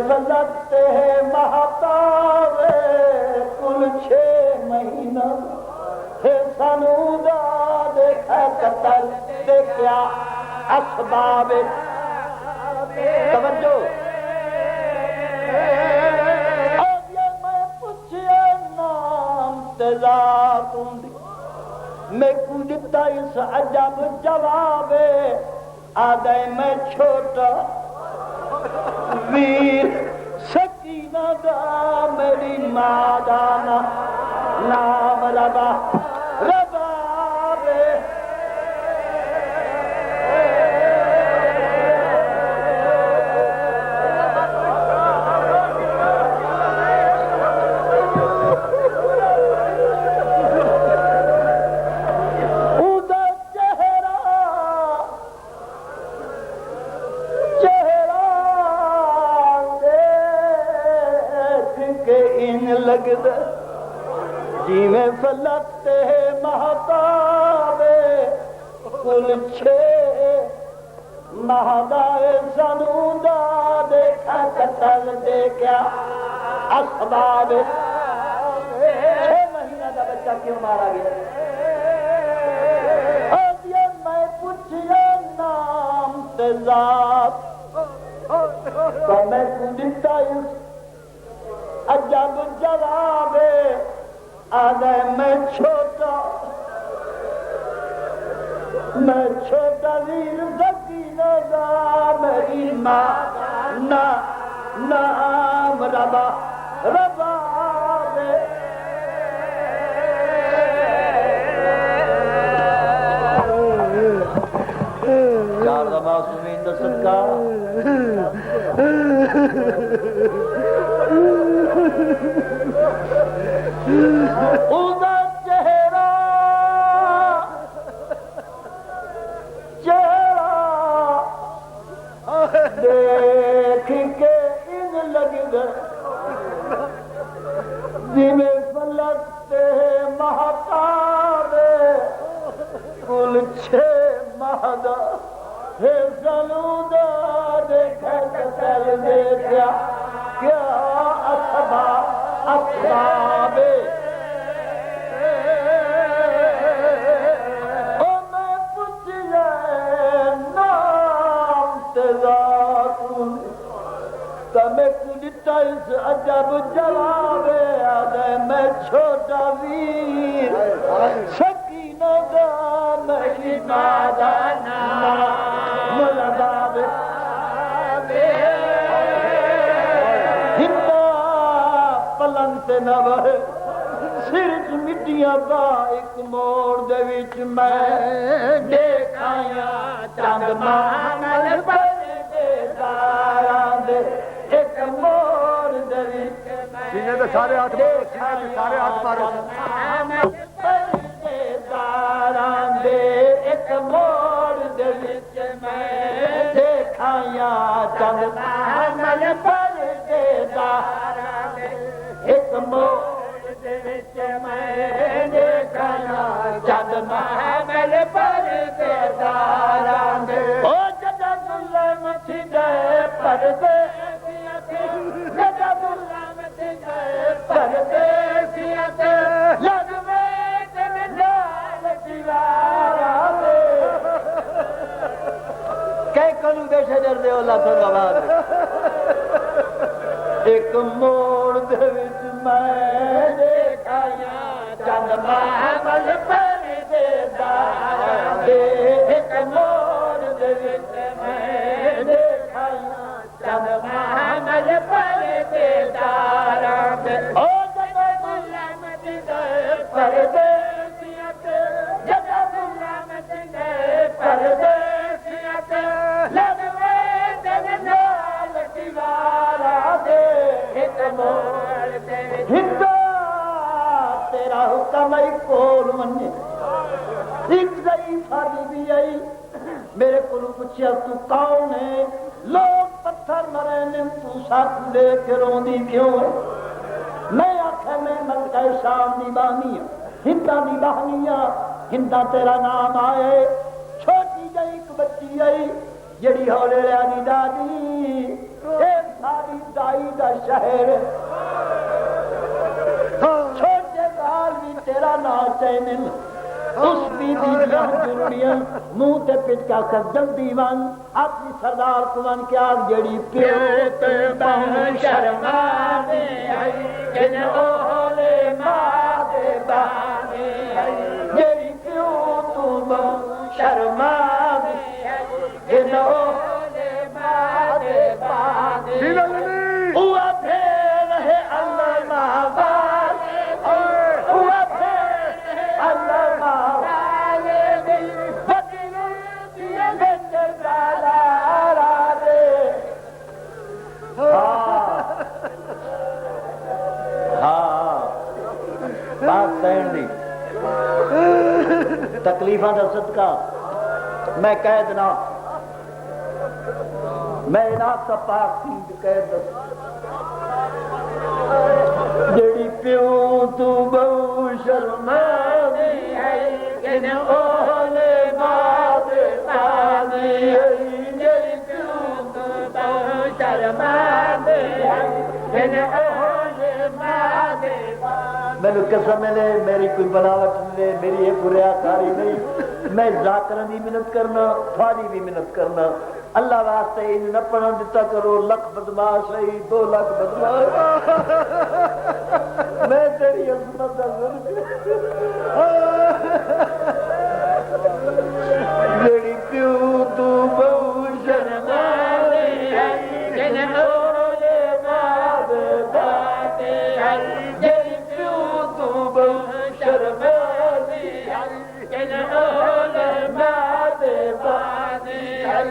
फलकते है महतावे कुल 6 महीना है सानू दा देखा कतल देखा असबाब तवज्जो मैं पूछिया नाम तेजात मैं दिता इस अजब जवाबे आदे मैं छोटा वीर सकीना दा मेरी मादाना नाम रबा रबाबे जिमें फलकते है महताबे कुल 6 महदाए सनूदा देखा कतल देखा असबाब 6 महीना का बच्चा क्यों मारा गया मैं पूछिया नाम तेजाब तो मैं कुदिता इस अजब जवाबे आ गए मैं छोटा वीर सकीना दा मेरी मां ना नाम रबा रबाबे चार दफा सुमीन दा सदका उदा चेहरा देख के इन लग गए जिमें फलकते महताबे कुल 6 महदा है सनूदा देखा कतल देखा क्या असबाबे मैं पूछिया नाम तेजातुन तमें कुदिता इस अजब जवाबे आदे मैं छोटा वीर सकीना दा मेरी मादाना मुलबाबे पलंग ते न वह सिर च मिट्टियां दा एक मोड़ दे विच मैं देखाया चंद मानल पर दे तारां दे एक मोड़ दे विच सीने दे सारे हाथ मारो सीने दे सारे हाथ मारो पर दे तारां दे एक मोड़ दे विच मैं देखाया चंद मानल पर दे तारां दे एक मोड़ दे विच मैं देखा चंद महल पर दे तारां दे ओ जदा दुल्ला मथी गए परदेसिया ते जदा दुल्ला मथी गए परदेसिया ते लगवे ते नाल दीवारा दे कई कलू बेशे डरदे ओला तो आवाज एक मोड़ दे विच मैं देखाया चंद महल पर दे तारां दे एक मोड़ दे विच मैं देखाया चंद महल पर दे तारां दे ओ जदा दुल्ला मथी गए परदेसिया ते जदा दुल्ला मथी गए परदेसिया ते लगवे ते नाल दीवारा दे एक मोड़ दे हिंदा तेरा हुक्म आई कोल मन्ने एक ज़ईफ़ा बीबी आई मेरे को पूछा तू कौन है लोग पत्थर मरे ने तू साथ दे के रोंदी क्यों है मैं आख्या मैं मलका शाम दी बानी हिंदा दी बानिया हिंदा तेरा नाम आए छोटी जी एक बच्ची आई जड़ी हौले दी दादी सारी दाई दा शहर छोटे साल भी तेरा ना चैनल उस बीबी दियां जुड़ियां मुंह ते पिटका कर जल्दी वन अपनी सरदार को वन क्या जड़ी प्यो ते बहु शर्मा दे आई जिन ओले मां दे बाने आई जड़ी प्यो तू बहु शर्मा दे आई जिन ओले मां दे बाने हुआ फेर है अल्लाह महाबाद हुआ फेर है अल्लाह महाबाद बदलू दिए बेटे दादा राधे बात सहन दी तकलीफा का सदका मैं कह देना मैं इनाक का पाक सिंह कह दो जेड़ी प्यो तू बहु शर्मा दी है जिन ओले बात पानी है जेड़ी प्यो तू बहु शर्मा दी है जिन ओले बात मैंने कसम मिले मेरी कोई बनावट मिले मेरी एक बुरियाकारी नहीं मैं जाकरां दी मिन्नत करना थोड़ी भी मिन्नत करना अल्लाह वास्ते इन न पढ़न दिता करो लख बदमाश है 2 लाख बदमाश मैं तेरी अजमत दा जेड़ी प्यो तू बहु शर्मा दी है जिन ओले बाद बाते है जेड़ी प्यो तू बहु शर्मा दी है जिन ओले बाद बाते है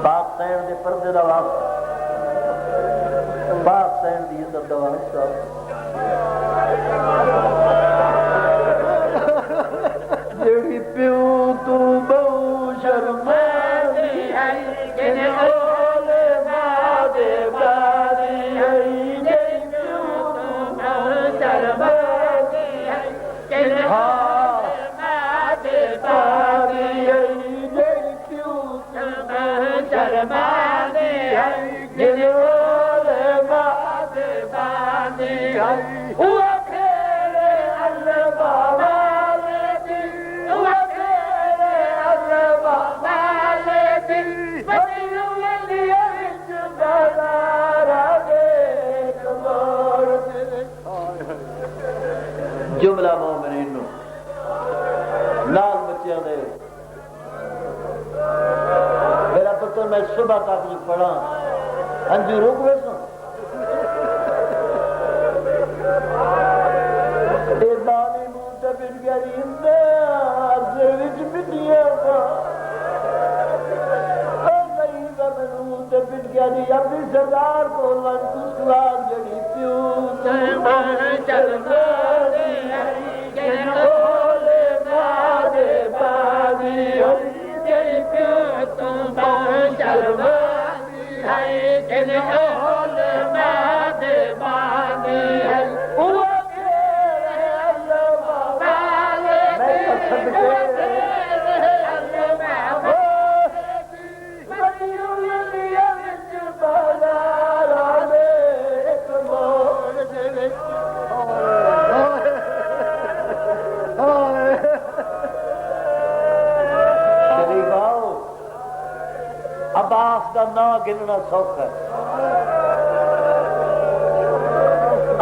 पाक सैन दे पर्दे दा वास्ता पाक सैन दी इज्जत दा वास्ता जेड़ी प्यो तू बहु शर्मा दी है जिन ओले बादे बादी है जेड़ी प्यो तू बहु शर्मा दी है जिन ओले बादे बादी है जेड़ी प्यो तू बहु शर्मा दी है जिन ओले बादे बादी है हुआ फेरे अल्लाह बाबा जुमला मोमिनीन नाल बच्चों दे मेरा पुत्र मैं सुबह तक जो पढ़ा अंजू रुक वे सो दानी मुंह ते बिट गया मिटिया पिट गया जी अपनी सरदार को जड़ी प्यो अब्बास का ना गिनना सौखा है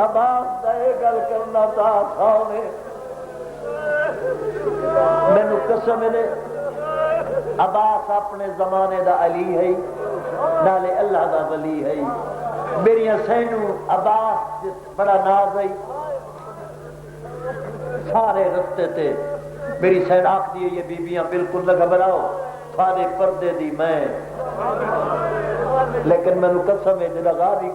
अब्बास का यह गल करना तो आसान है मैनू कसम मिले अब्बास अपने जमाने का अली है नाले अल्लाह का वली है मेरिया सैनू अब्बास बड़ा नाज है सारे रस्ते ते मेरी सैन आखदी है ये बीबियां बिल्कुल न घबराओ थारे पर्दे दी मैं लेकिन मैनू कसम है जिहड़ा गारी